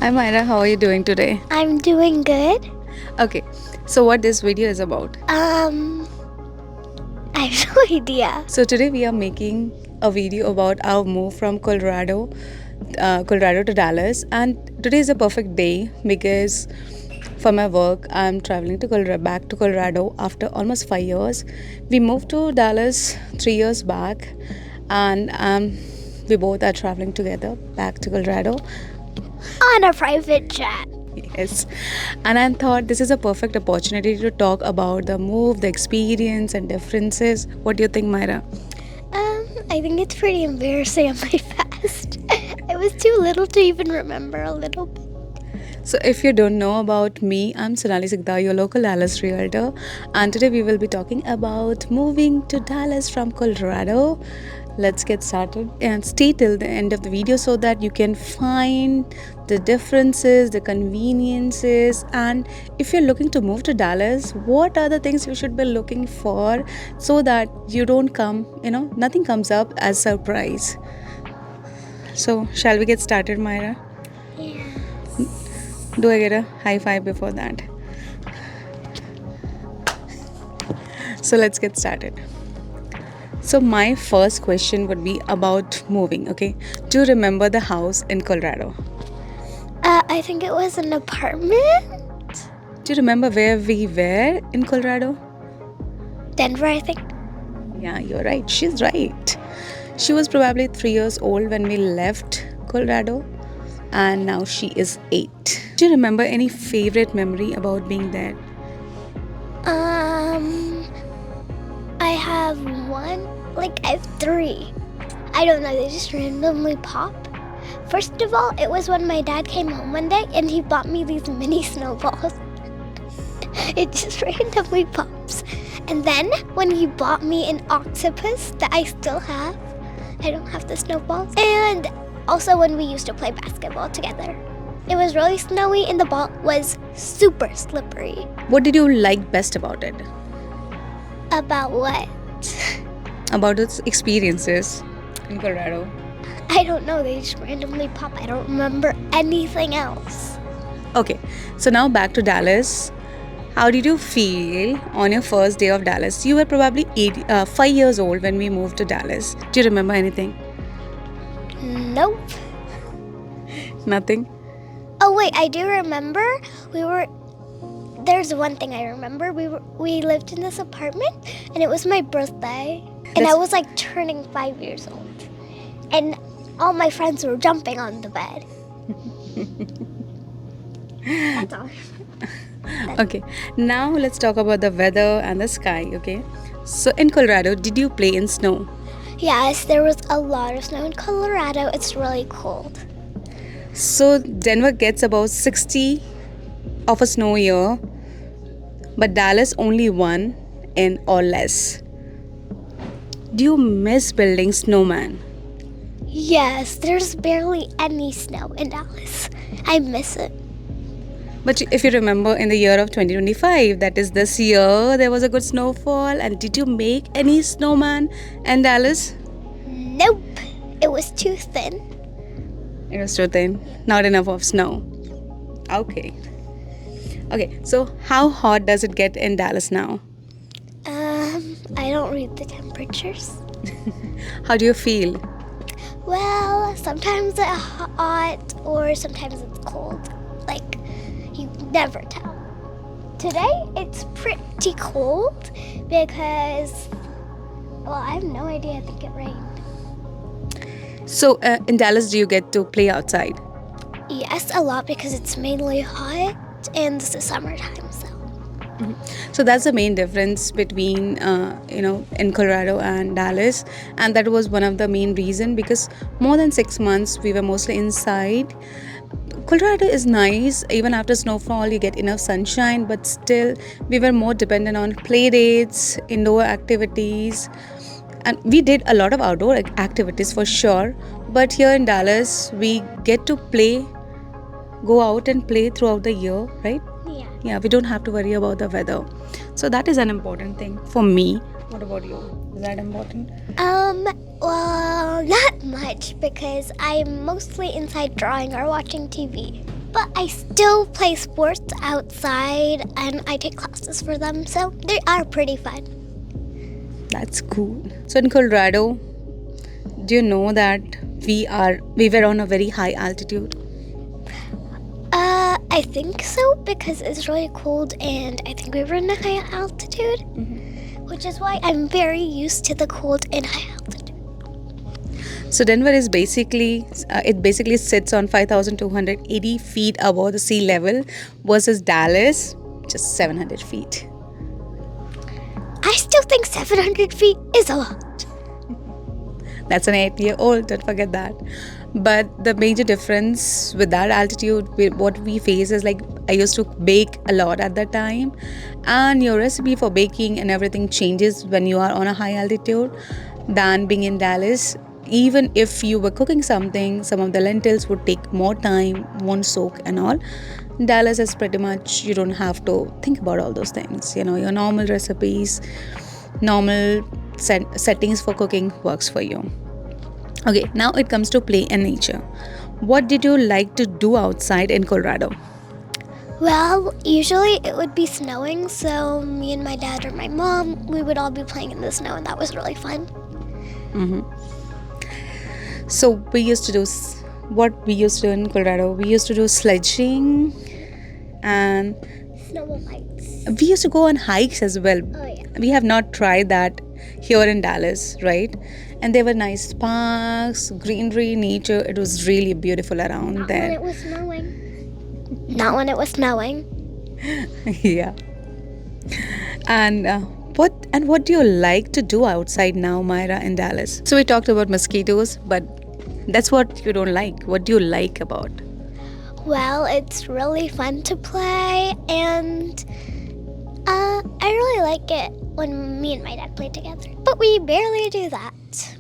Hi Myra, how are you doing today? I'm doing good. Okay, so what this video is about. I have no idea. So today we are making a video about our move from Colorado to Dallas, and today is a perfect day because for my work I'm traveling to back to Colorado after almost 5 years. We moved to Dallas 3 years back, and we both are traveling together back to Colorado. On a private jet. Yes, and I thought this is a perfect opportunity to talk about the move, the experience, and differences. What do you think, Myra? I think it's pretty embarrassing on my past. I was too little to even remember a little bit. So, if you don't know about me, I'm Sonali Sikdar, your local Dallas realtor, and today we will be talking about moving to Dallas from Colorado. Let's get started and stay till the end of the video so that you can find the differences, the conveniences, and if you're looking to move to Dallas, what are the things you should be looking for so that you don't nothing comes up as surprise. So, shall we get started, Myra? Yes. Do I get a high five before that? So let's get started. So my first question would be about moving, okay? Do you remember the house in Colorado? I think it was an apartment. Do you remember where we were in Colorado? Denver, I think. Yeah, you're right. She's right. She was probably 3 years old when we left Colorado, and now she is 8. Do you remember any favorite memory about being there? I have one. I have 3. I don't know. They just randomly pop. First of all, it was when my dad came home one day and he bought me these mini snowballs. It just randomly pops. And then when he bought me an octopus that I still have, I don't have the snowballs. And also when we used to play basketball together. It was really snowy and the ball was super slippery. What did you like best about it? About what? About its experiences in Colorado. I don't know. They just randomly pop. I don't remember anything else. Okay, so now back to Dallas. How did you feel on your first day of Dallas? You were probably 5 years old when we moved to Dallas. Do you remember anything? Nope. Nothing? Oh wait, I do remember. There's one thing I remember. We lived in this apartment, and it was my birthday, and I was turning 5 years old, and all my friends were jumping on the bed. That's all. Okay, now let's talk about the weather and the sky, okay? So in Colorado, did you play in snow? Yes, there was a lot of snow in Colorado. It's really cold. So Denver gets about 60 of a snow year, but Dallas only 1 in or less. Do you miss building snowman? Yes, there's barely any snow in Dallas. I miss it. But if you remember in the year of 2025, that is this year, there was a good snowfall. And did you make any snowman in Dallas? Nope. It was too thin. It was too thin. Not enough of snow. Okay. Okay, so how hot does it get in Dallas now? I don't read the temperatures. How do you feel? Well, sometimes it's hot or sometimes it's cold. You never tell. Today, it's pretty cold because, I have no idea. I think it rained. So in Dallas, do you get to play outside? Yes, a lot because it's mainly hot and it's the summertime, so. So that's the main difference between in Colorado and Dallas, and that was one of the main reason because more than 6 months we were mostly inside. Colorado is nice. Even after snowfall, you get enough sunshine, but still we were more dependent on play dates, indoor activities, and we did a lot of outdoor activities for sure. But here in Dallas, we get to go out and play throughout the year, right? Yeah, we don't have to worry about the weather. So that is an important thing for me. What about you? Is that important? Well, not much because I'm mostly inside drawing or watching TV. But I still play sports outside and I take classes for them, so they are pretty fun. That's cool. So in Colorado, do you know that we were on a very high altitude? I think so because it's really cold and I think we were in a high altitude, which is why I'm very used to the cold and high altitude. So Denver is basically it basically sits on 5,280 feet above the sea level versus Dallas just 700 feet. I still think 700 feet is a lot. That's an 8-year-old, don't forget that. But the major difference with that altitude, what we face is like I used to bake a lot at that time, and your recipe for baking and everything changes when you are on a high altitude than being in Dallas. Even if you were cooking something, some of the lentils would take more time, won't soak and all. Dallas is pretty much you don't have to think about all those things. You know, your normal recipes, normal settings for cooking works for you. Okay, now it comes to play and nature. What did you like to do outside in Colorado? Well, usually it would be snowing, so me and my dad or my mom, we would all be playing in the snow, and that was really fun. So we used to do what we used to do in Colorado. We used to do sledging, and Snowball fights. we used to go on hikes as well. Oh, yeah. We have not tried that here in Dallas, right? And there were nice parks, greenery, nature. It was really beautiful around Not when there. it was snowing. Not when it was snowing. Yeah. And what do you like to do outside now, Myra, in Dallas? So we talked about mosquitoes, but that's what you don't like. What do you like about? Well, it's really fun to play, and I really like it when me and my dad play together. But we barely do that.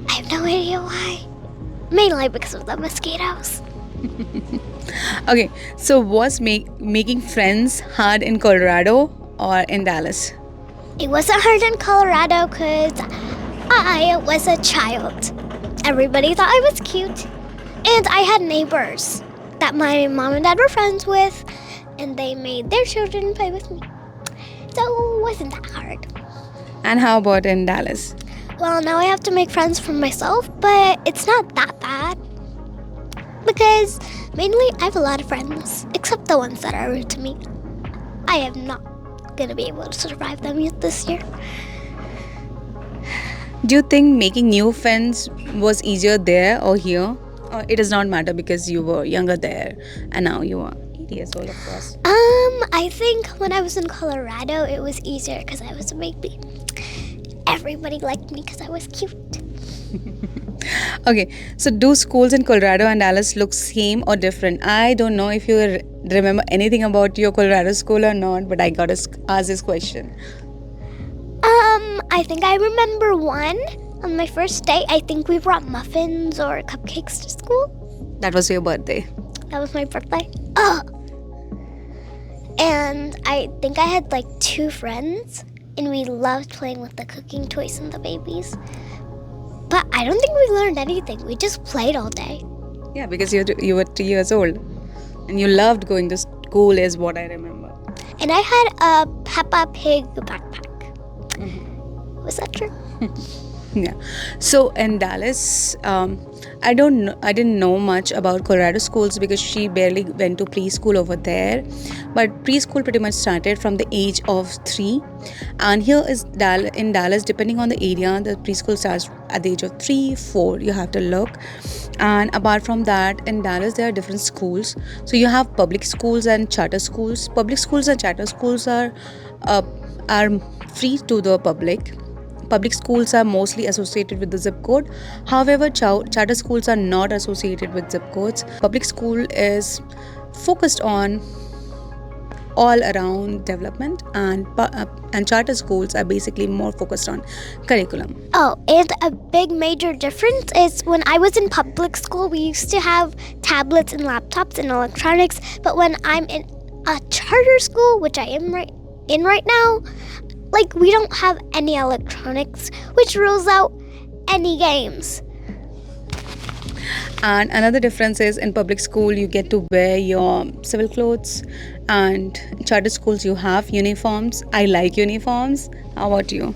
I have no idea why. Mainly because of the mosquitoes. Okay, so was making friends hard in Colorado or in Dallas? It wasn't hard in Colorado because I was a child. Everybody thought I was cute. And I had neighbors that my mom and dad were friends with, and they made their children play with me. So it wasn't that hard. And how about in Dallas? Well, now I have to make friends for myself, but it's not that bad. Because mainly I have a lot of friends, except the ones that are rude to me. I am not going to be able to survive them yet this year. Do you think making new friends was easier there or here? Or it does not matter because you were younger there and now you are 8 years old, of course. I think when I was in Colorado, it was easier because I was a baby. Everybody liked me because I was cute. Okay, so do schools in Colorado and Dallas look same or different? I don't know if you remember anything about your Colorado school or not, but I got to ask this question. I think I remember one. On my first day, I think we brought muffins or cupcakes to school. That was your birthday. That was my birthday. Oh! And I think I had like 2 friends, and we loved playing with the cooking toys and the babies. But I don't think we learned anything. We just played all day. Yeah, because you were 2 years old and you loved going to school is what I remember. And I had a Peppa Pig backpack. Was that true? Yeah. So in Dallas, I didn't know much about Colorado schools because she barely went to preschool over there. But preschool pretty much started from the age of 3, and here is in Dallas, depending on the area, the preschool starts at the age of 3, 4. You have to look. And apart from that, in Dallas there are different schools. So you have public schools and charter schools. Public schools and charter schools are free to the public. Public schools are mostly associated with the zip code. However, charter schools are not associated with zip codes. Public school is focused on all around development, and charter schools are basically more focused on curriculum. Oh, and a big major difference is when I was in public school, we used to have tablets and laptops and electronics. But when I'm in a charter school, which I am right now, like, we don't have any electronics, which rules out any games. And another difference is in public school you get to wear your civil clothes, and in charter schools you have uniforms. I like uniforms. How about you?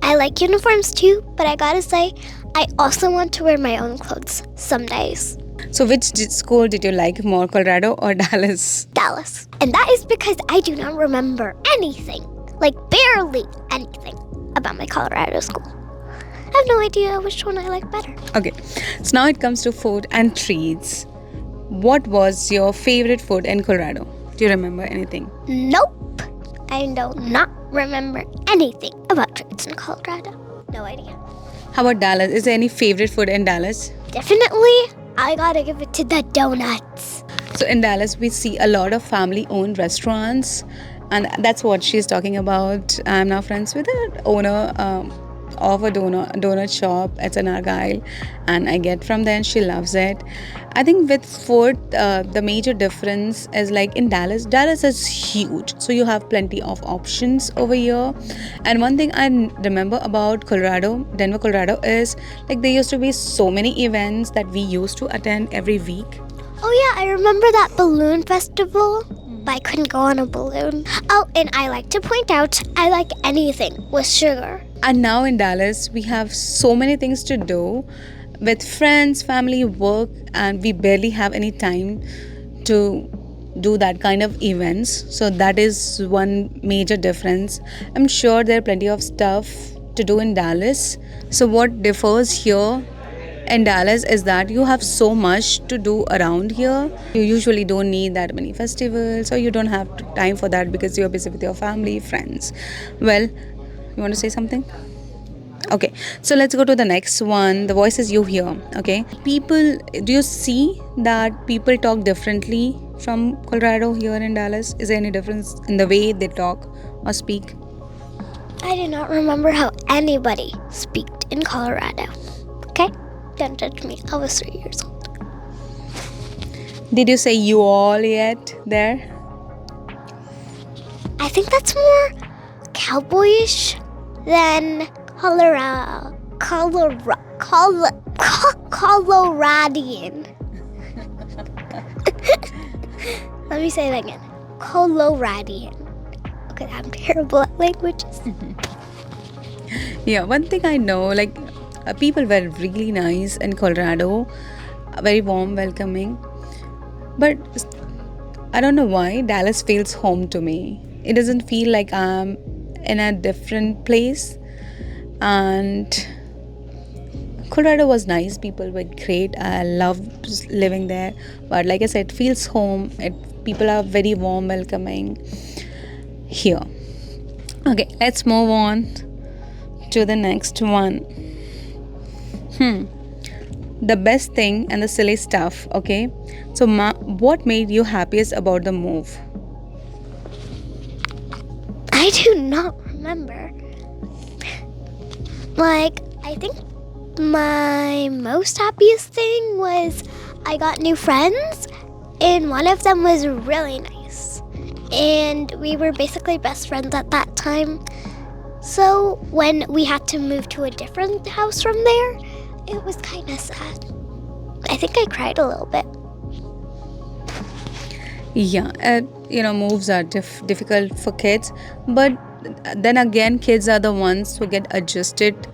I like uniforms too, but I gotta say, I also want to wear my own clothes some days. So which school did you like more, Colorado or Dallas? Dallas. And that is because I do not remember anything, like barely anything, about my Colorado school. I have no idea which one I like better. Okay, so now it comes to food and treats. What was your favorite food in Colorado? Do you remember anything? Nope. I do not remember anything about treats in Colorado. No idea. How about Dallas? Is there any favorite food in Dallas? Definitely, I gotta give it to the donuts. So in Dallas, we see a lot of family-owned restaurants, and that's what she's talking about. I'm now friends with the owner of a donut shop. It's an Argyle, and I get from there, and she loves it. I think with food, the major difference is like in Dallas. Dallas is huge, so you have plenty of options over here. And one thing I remember about Colorado, Denver, Colorado, is like there used to be so many events that we used to attend every week. Oh yeah, I remember that balloon festival, but I couldn't go on a balloon. Oh, and I like to point out, I like anything with sugar. And now in Dallas, we have so many things to do with friends, family, work, and we barely have any time to do that kind of events. So that is one major difference. I'm sure there are plenty of stuff to do in Dallas. So what differs here in Dallas is that you have so much to do around here. You usually don't need that many festivals, or you don't have time for that because you're busy with your family, friends. Well, you want to say something? Okay, so let's go to the next one. The voices you hear. Okay, people, do you see that people talk differently from Colorado here in Dallas? Is there any difference in the way they talk or speak? I do not remember how anybody speaked in Colorado. Okay? Don't judge me. I was 3 years old. Did you say you all yet there? I think that's more cowboyish than Coloradian. Let me say that again. Coloradian. Okay, I'm terrible at languages. Yeah, one thing I know, like people were really nice in Colorado, very warm, welcoming. But I don't know why Dallas feels home to me. It doesn't feel like I'm in a different place. And Colorado was nice. People were great. I loved living there. But like I said, it feels home. People are very warm, welcoming here. Okay, let's move on to the next one. The best thing and the silly stuff. Okay, so what made you happiest about the move? I do not remember. Like, I think my most happiest thing was I got new friends, and one of them was really nice. And we were basically best friends at that time. So when we had to move to a different house from there, it was kind of sad. I think I cried a little bit. Yeah, moves are difficult for kids, but then again, kids are the ones who get adjusted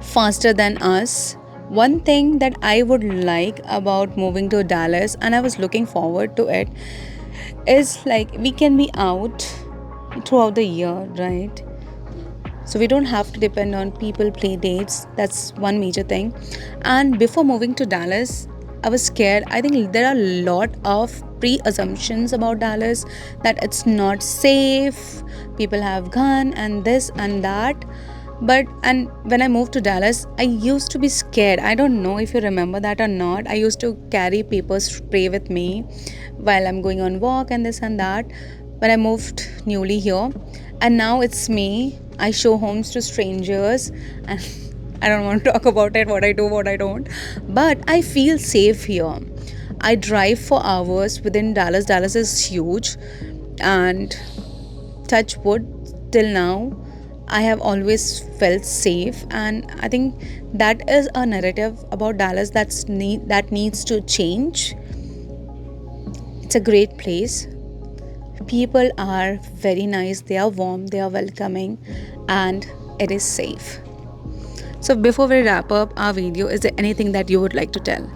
faster than us. One thing that I would like about moving to Dallas, and I was looking forward to it, is like we can be out throughout the year, right? So we don't have to depend on people play dates. That's one major thing. And before moving to Dallas, I was scared. I think there are a lot of pre-assumptions about Dallas, that it's not safe, people have gun and this and that. And when I moved to Dallas, I used to be scared. I don't know if you remember that or not. I used to carry paper spray with me while I'm going on walk and this and that. When I moved newly here, and now it's me. I show homes to strangers, and I don't want to talk about it, what I do, what I don't. But I feel safe here. I drive for hours within Dallas. Dallas is huge, and touch wood, till now I have always felt safe, and I think that is a narrative about Dallas that needs to change. It's a great place. People are very nice, they are warm, they are welcoming, and it is safe. So before we wrap up our video, is there anything that you would like to tell?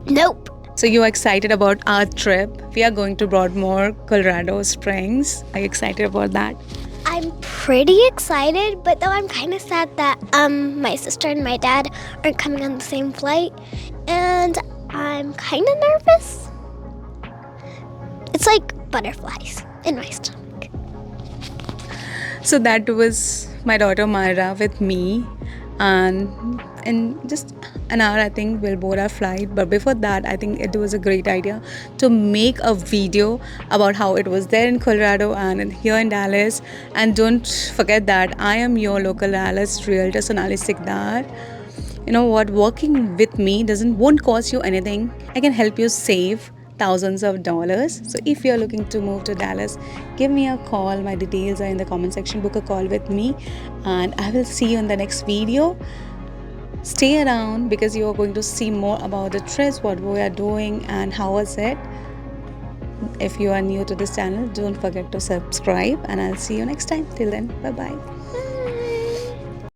Nope. So you're excited about our trip? We are going to Broadmoor, Colorado Springs. Are you excited about that? I'm pretty excited, but though I'm kind of sad that my sister and my dad aren't coming on the same flight, and I'm kind of nervous. It's like butterflies in my stomach. So that was my daughter Myra with me, and in just an hour I think we'll board our flight. But before that, I think it was a great idea to make a video about how it was there in Colorado and here in Dallas. And don't forget that I am your local Dallas realtor Sonali Sikdar. You know what, working with me won't cost you anything. I can help you save thousands of dollars. So if you're looking to move to Dallas, give me a call. My details are in the comment section. Book a call with me, and I will see you in the next video. Stay around because you are going to see more about the trips, what we are doing, and how was it. If you are new to this channel, don't forget to subscribe, and I'll see you next time. Till then, bye bye.